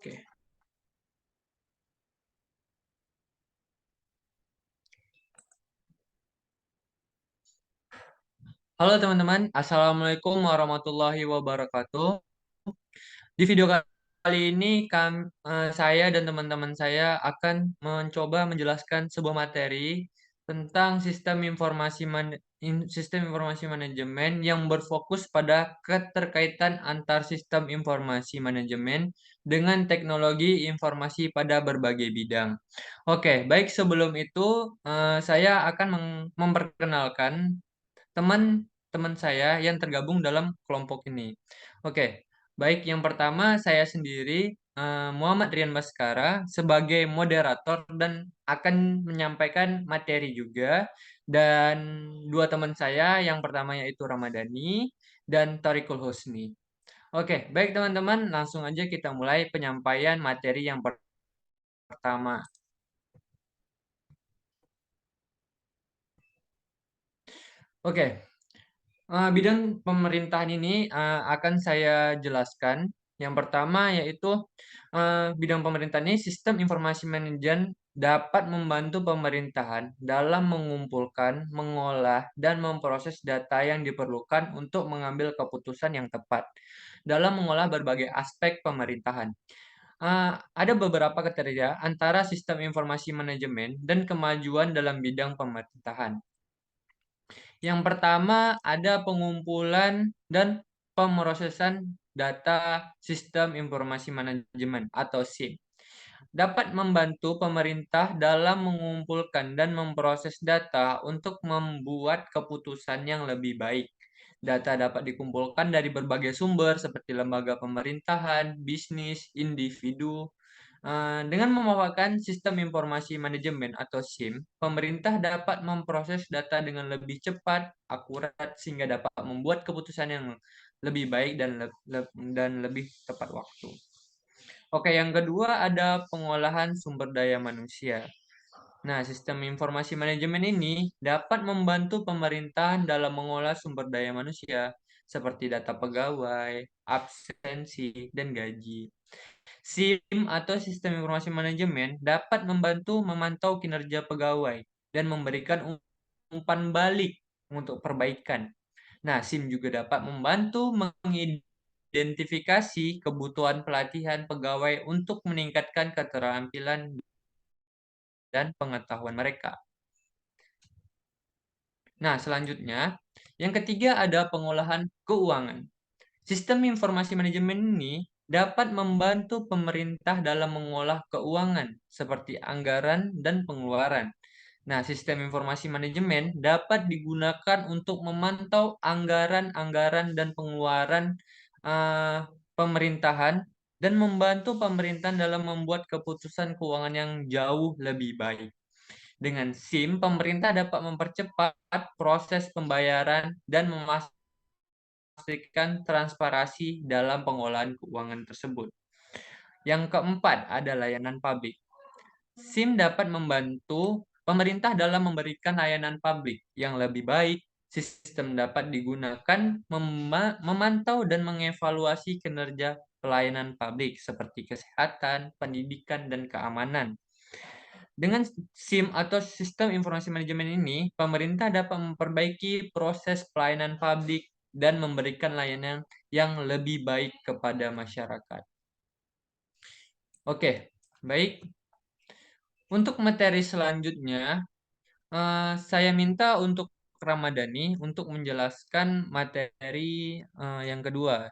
Oke. Halo teman-teman, Assalamualaikum warahmatullahi wabarakatuh. Di video kali ini saya dan teman-teman saya akan mencoba menjelaskan sebuah materi tentang sistem informasi manajemen yang berfokus pada keterkaitan antar sistem informasi manajemen dengan teknologi informasi pada berbagai bidang. Oke, baik sebelum itu saya akan memperkenalkan teman-teman saya yang tergabung dalam kelompok ini. Oke, baik yang pertama saya sendiri Muhammad Rian Baskara sebagai moderator dan akan menyampaikan materi juga, dan dua teman saya yang pertama yaitu Ramadhani dan Tariqul Husni. Oke, baik teman-teman, langsung aja kita mulai penyampaian materi yang pertama. Oke, bidang pemerintahan ini akan saya jelaskan. Yang pertama yaitu bidang pemerintahan ini sistem informasi manajemen dapat membantu pemerintahan dalam mengumpulkan, mengolah, dan memproses data yang diperlukan untuk mengambil keputusan yang tepat dalam mengolah berbagai aspek pemerintahan. Ada beberapa kriteria antara sistem informasi manajemen dan kemajuan dalam bidang pemerintahan. Yang pertama ada pengumpulan dan pemrosesan data sistem informasi manajemen atau SIM. Dapat membantu pemerintah dalam mengumpulkan dan memproses data untuk membuat keputusan yang lebih baik. Data dapat dikumpulkan dari berbagai sumber seperti lembaga pemerintahan, bisnis, individu, dengan memanfaatkan sistem informasi manajemen atau SIM, pemerintah dapat memproses data dengan lebih cepat, akurat, sehingga dapat membuat keputusan yang lebih baik dan lebih tepat waktu. Oke, yang kedua ada pengolahan sumber daya manusia. Nah, sistem informasi manajemen ini dapat membantu pemerintahan dalam mengolah sumber daya manusia, seperti data pegawai, absensi, dan gaji. SIM atau Sistem Informasi Manajemen dapat membantu memantau kinerja pegawai dan memberikan umpan balik untuk perbaikan. Nah, SIM juga dapat membantu mengidentifikasi kebutuhan pelatihan pegawai untuk meningkatkan keterampilan dan pengetahuan mereka. Nah, selanjutnya, yang ketiga ada pengolahan keuangan. Sistem informasi manajemen ini dapat membantu pemerintah dalam mengolah keuangan seperti anggaran dan pengeluaran. Nah, sistem informasi manajemen dapat digunakan untuk memantau anggaran-anggaran dan pengeluaran pemerintahan dan membantu pemerintahan dalam membuat keputusan keuangan yang jauh lebih baik. Dengan SIM, pemerintah dapat mempercepat proses pembayaran dan memastikan transparansi dalam pengolahan keuangan tersebut. Yang keempat ada layanan publik. SIM dapat membantu pemerintah dalam memberikan layanan publik yang lebih baik. Sistem dapat digunakan memantau dan mengevaluasi kinerja pelayanan publik seperti kesehatan, pendidikan, dan keamanan. Dengan SIM atau Sistem Informasi Manajemen ini, pemerintah dapat memperbaiki proses pelayanan publik dan memberikan layanan yang lebih baik kepada masyarakat. Oke, baik. Untuk materi selanjutnya, saya minta untuk Ramadhani untuk menjelaskan materi yang kedua.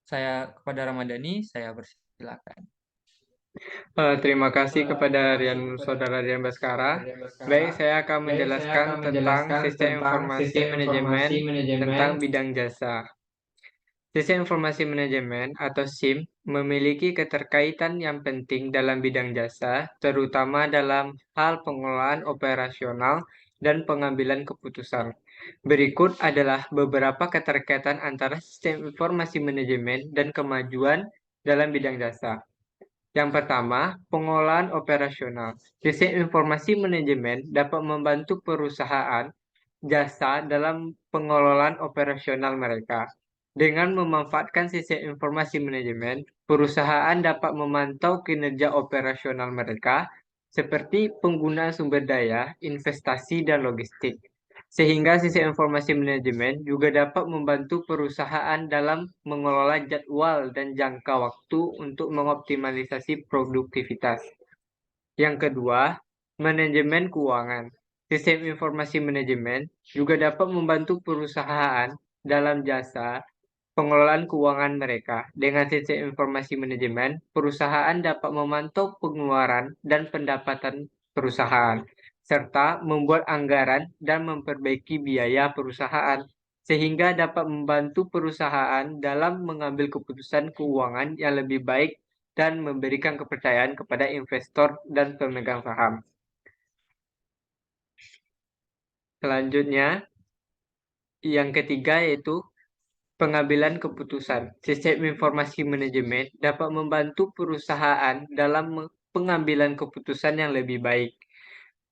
Kepada Ramadhani, saya persilakan. Terima kasih kepada Saudara Rian Baskara. Baik, saya akan menjelaskan tentang sistem informasi manajemen tentang bidang jasa. Sistem informasi manajemen atau SIM memiliki keterkaitan yang penting dalam bidang jasa, terutama dalam hal pengolahan operasional dan pengambilan keputusan. Berikut adalah beberapa keterkaitan antara sistem informasi manajemen dan kemajuan dalam bidang jasa. Yang pertama, pengolahan operasional. Sistem informasi manajemen dapat membantu perusahaan jasa dalam pengelolaan operasional mereka. Dengan memanfaatkan sistem informasi manajemen, perusahaan dapat memantau kinerja operasional mereka, seperti penggunaan sumber daya, investasi, dan logistik. Sehingga sistem informasi manajemen juga dapat membantu perusahaan dalam mengelola jadwal dan jangka waktu untuk mengoptimalisasi produktivitas. Yang kedua, manajemen keuangan. Sistem informasi manajemen juga dapat membantu perusahaan dalam jasa pengelolaan keuangan mereka. Dengan sistem informasi manajemen, perusahaan dapat memantau pengeluaran dan pendapatan perusahaan, serta membuat anggaran dan memperbaiki biaya perusahaan, sehingga dapat membantu perusahaan dalam mengambil keputusan keuangan yang lebih baik dan memberikan kepercayaan kepada investor dan pemegang saham. Selanjutnya, yang ketiga yaitu pengambilan keputusan. Sistem informasi manajemen dapat membantu perusahaan dalam pengambilan keputusan yang lebih baik.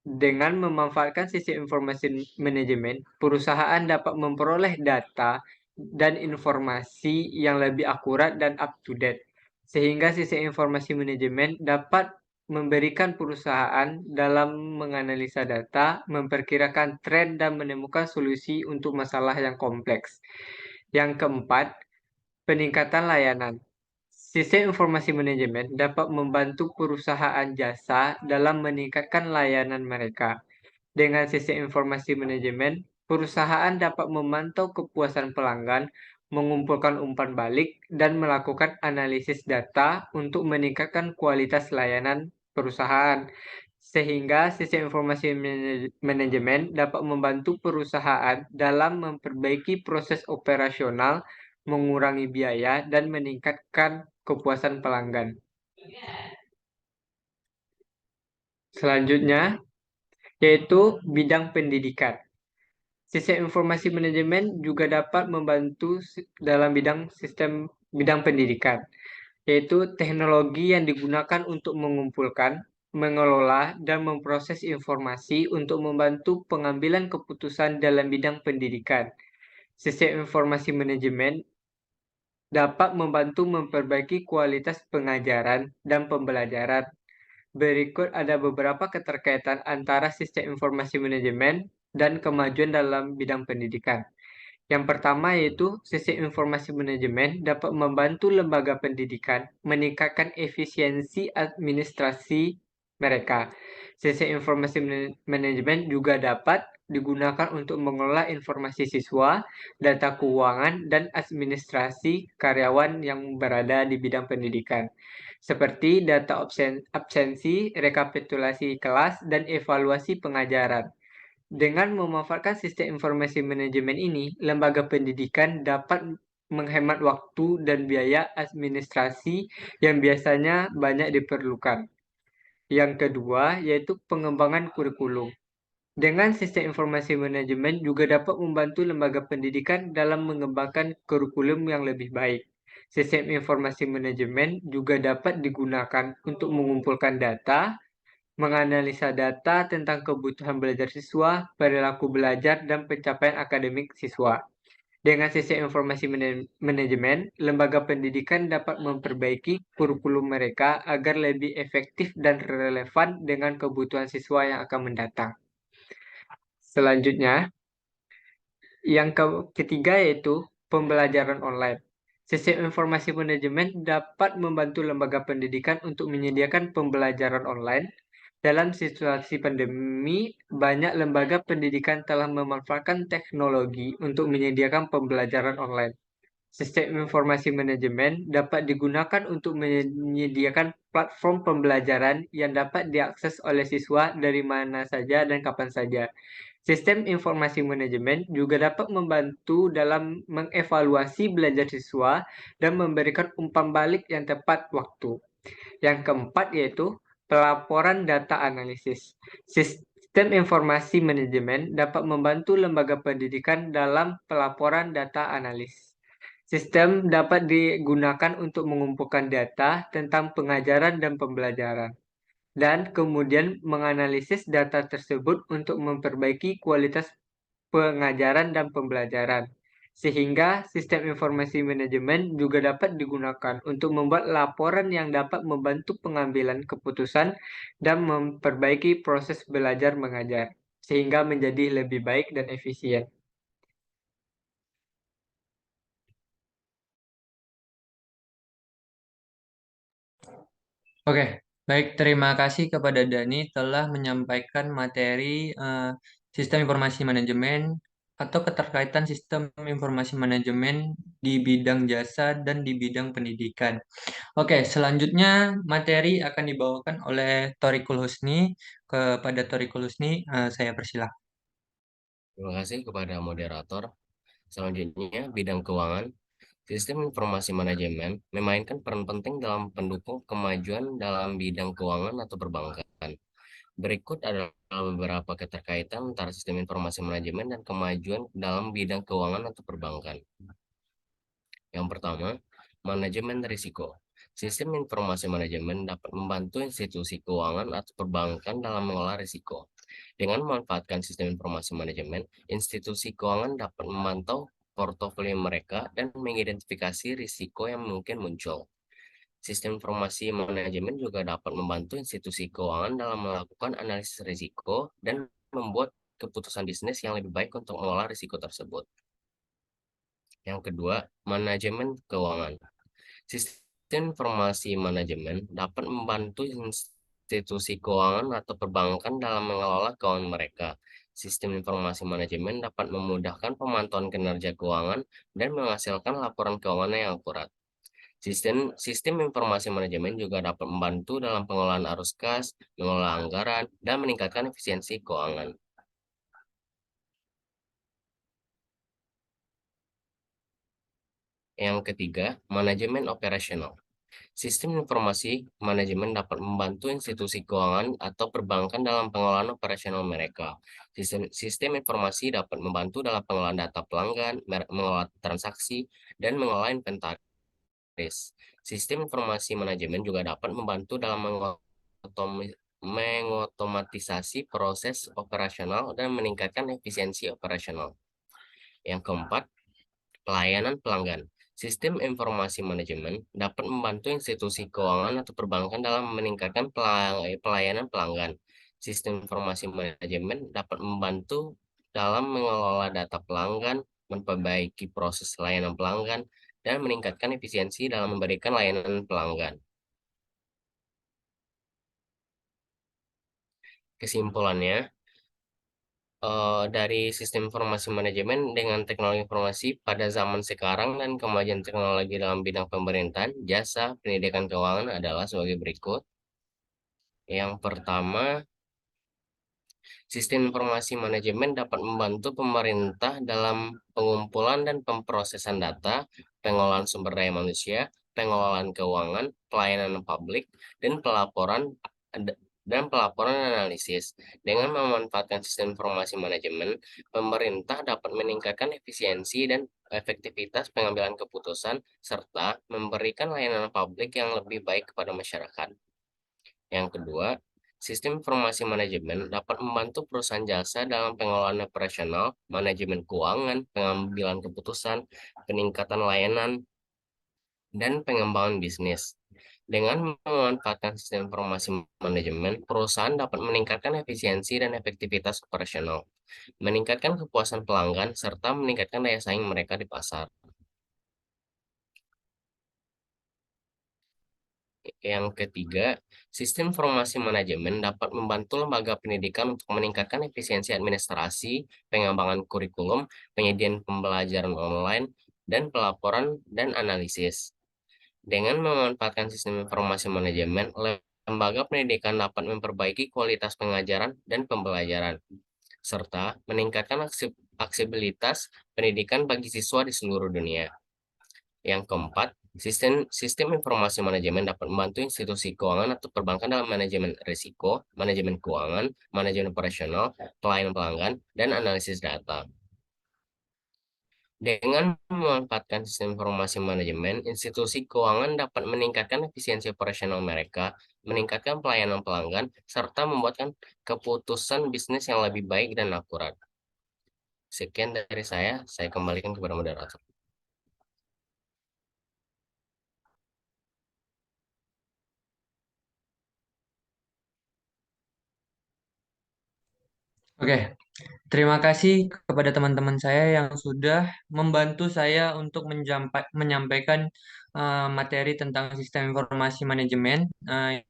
Dengan memanfaatkan sistem informasi manajemen, perusahaan dapat memperoleh data dan informasi yang lebih akurat dan up to date, sehingga sistem informasi manajemen dapat memberikan perusahaan dalam menganalisa data, memperkirakan tren, dan menemukan solusi untuk masalah yang kompleks. Yang keempat, peningkatan layanan. Sistem informasi manajemen dapat membantu perusahaan jasa dalam meningkatkan layanan mereka. Dengan sistem informasi manajemen, perusahaan dapat memantau kepuasan pelanggan, mengumpulkan umpan balik, dan melakukan analisis data untuk meningkatkan kualitas layanan perusahaan. Sehingga sistem informasi manajemen dapat membantu perusahaan dalam memperbaiki proses operasional, mengurangi biaya, dan meningkatkan kepuasan pelanggan. Selanjutnya, yaitu bidang pendidikan. Sistem informasi manajemen juga dapat membantu dalam bidang pendidikan, yaitu teknologi yang digunakan untuk mengumpulkan, mengelola, dan memproses informasi untuk membantu pengambilan keputusan dalam bidang pendidikan. Sistem informasi manajemen dapat membantu memperbaiki kualitas pengajaran dan pembelajaran. Berikut ada beberapa keterkaitan antara sistem informasi manajemen dan kemajuan dalam bidang pendidikan. Yang pertama yaitu sistem informasi manajemen dapat membantu lembaga pendidikan meningkatkan efisiensi administrasi mereka. Sistem informasi manajemen juga dapat digunakan untuk mengelola informasi siswa, data keuangan, dan administrasi karyawan yang berada di bidang pendidikan, seperti data absensi, rekapitulasi kelas, dan evaluasi pengajaran. Dengan memanfaatkan sistem informasi manajemen ini, lembaga pendidikan dapat menghemat waktu dan biaya administrasi yang biasanya banyak diperlukan. Yang kedua, yaitu pengembangan kurikulum. Dengan sistem informasi manajemen juga dapat membantu lembaga pendidikan dalam mengembangkan kurikulum yang lebih baik. Sistem informasi manajemen juga dapat digunakan untuk mengumpulkan data, menganalisa data tentang kebutuhan belajar siswa, perilaku belajar, dan pencapaian akademik siswa. Dengan sistem informasi manajemen, lembaga pendidikan dapat memperbaiki kurikulum mereka agar lebih efektif dan relevan dengan kebutuhan siswa yang akan mendatang. Selanjutnya, yang ketiga yaitu pembelajaran online. Sistem informasi manajemen dapat membantu lembaga pendidikan untuk menyediakan pembelajaran online. Dalam situasi pandemi, banyak lembaga pendidikan telah memanfaatkan teknologi untuk menyediakan pembelajaran online. Sistem informasi manajemen dapat digunakan untuk menyediakan platform pembelajaran yang dapat diakses oleh siswa dari mana saja dan kapan saja. Sistem informasi manajemen juga dapat membantu dalam mengevaluasi belajar siswa dan memberikan umpan balik yang tepat waktu. Yang keempat yaitu pelaporan data analisis. Sistem informasi manajemen dapat membantu lembaga pendidikan dalam pelaporan data analisis. Sistem dapat digunakan untuk mengumpulkan data tentang pengajaran dan pembelajaran, dan kemudian menganalisis data tersebut untuk memperbaiki kualitas pengajaran dan pembelajaran. Sehingga sistem informasi manajemen juga dapat digunakan untuk membuat laporan yang dapat membantu pengambilan keputusan dan memperbaiki proses belajar mengajar, sehingga menjadi lebih baik dan efisien. Oke, baik. Terima kasih kepada Dani telah menyampaikan materi sistem informasi manajemen atau keterkaitan sistem informasi manajemen di bidang jasa dan di bidang pendidikan. Oke, selanjutnya materi akan dibawakan oleh Thoriqul Husni. Kepada Thoriqul Husni, saya persilahkan. Terima kasih kepada moderator. Selanjutnya, bidang keuangan. Sistem informasi manajemen memainkan peran penting dalam pendukung kemajuan dalam bidang keuangan atau perbankan. Berikut adalah beberapa keterkaitan antara sistem informasi manajemen dan kemajuan dalam bidang keuangan atau perbankan. Yang pertama, manajemen risiko. Sistem informasi manajemen dapat membantu institusi keuangan atau perbankan dalam mengelola risiko. Dengan memanfaatkan sistem informasi manajemen, institusi keuangan dapat memantau portofolio mereka dan mengidentifikasi risiko yang mungkin muncul. Sistem informasi manajemen juga dapat membantu institusi keuangan dalam melakukan analisis risiko dan membuat keputusan bisnis yang lebih baik untuk mengelola risiko tersebut. Yang kedua, manajemen keuangan. Sistem informasi manajemen dapat membantu institusi keuangan atau perbankan dalam mengelola keuangan mereka. Sistem informasi manajemen dapat memudahkan pemantauan kinerja keuangan dan menghasilkan laporan keuangan yang akurat. Sistem informasi manajemen juga dapat membantu dalam pengelolaan arus kas, mengelola anggaran, dan meningkatkan efisiensi keuangan. Yang ketiga, manajemen operasional. Sistem informasi manajemen dapat membantu institusi keuangan atau perbankan dalam pengelolaan operasional mereka. Sistem informasi dapat membantu dalam pengelolaan data pelanggan, mengelola transaksi, dan mengelola inventaris. Sistem informasi manajemen juga dapat membantu dalam mengotomatisasi proses operasional dan meningkatkan efisiensi operasional. Yang keempat, pelayanan pelanggan. Sistem informasi manajemen dapat membantu institusi keuangan atau perbankan dalam meningkatkan pelayanan pelanggan. Sistem informasi manajemen dapat membantu dalam mengelola data pelanggan, memperbaiki proses layanan pelanggan, dan meningkatkan efisiensi dalam memberikan layanan pelanggan. Kesimpulannya, dari sistem informasi manajemen dengan teknologi informasi pada zaman sekarang dan kemajuan teknologi dalam bidang pemerintahan, jasa, pendidikan keuangan adalah sebagai berikut. Yang pertama, sistem informasi manajemen dapat membantu pemerintah dalam pengumpulan dan pemrosesan data, pengelolaan sumber daya manusia, pengelolaan keuangan, pelayanan publik, dan pelaporan analisis. Dengan memanfaatkan sistem informasi manajemen, pemerintah dapat meningkatkan efisiensi dan efektivitas pengambilan keputusan serta memberikan layanan publik yang lebih baik kepada masyarakat. Yang kedua, sistem informasi manajemen dapat membantu perusahaan jasa dalam pengelolaan operasional, manajemen keuangan, pengambilan keputusan, peningkatan layanan, dan pengembangan bisnis. Dengan memanfaatkan sistem informasi manajemen, perusahaan dapat meningkatkan efisiensi dan efektivitas operasional, meningkatkan kepuasan pelanggan, serta meningkatkan daya saing mereka di pasar. Yang ketiga, sistem informasi manajemen dapat membantu lembaga pendidikan untuk meningkatkan efisiensi administrasi, pengembangan kurikulum, penyediaan pembelajaran online, dan pelaporan dan analisis. Dengan memanfaatkan sistem informasi manajemen, lembaga pendidikan dapat memperbaiki kualitas pengajaran dan pembelajaran, serta meningkatkan aksesibilitas pendidikan bagi siswa di seluruh dunia. Yang keempat, sistem informasi manajemen dapat membantu institusi keuangan atau perbankan dalam manajemen risiko, manajemen keuangan, manajemen operasional, pelayanan pelanggan, dan analisis data. Dengan memanfaatkan sistem informasi manajemen, institusi keuangan dapat meningkatkan efisiensi operasional mereka, meningkatkan pelayanan pelanggan, serta membuatkan keputusan bisnis yang lebih baik dan akurat. Sekian dari saya kembalikan kepada moderator. Oke, terima kasih kepada teman-teman saya yang sudah membantu saya untuk menyampaikan materi tentang sistem informasi manajemen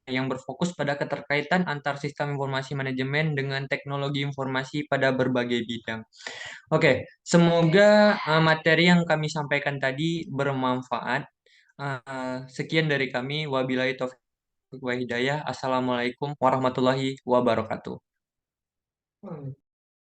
yang berfokus pada keterkaitan antar sistem informasi manajemen dengan teknologi informasi pada berbagai bidang. Oke, semoga materi yang kami sampaikan tadi bermanfaat. Sekian dari kami. Wabillahi taufiq wa hidayah. Assalamualaikum warahmatullahi wabarakatuh.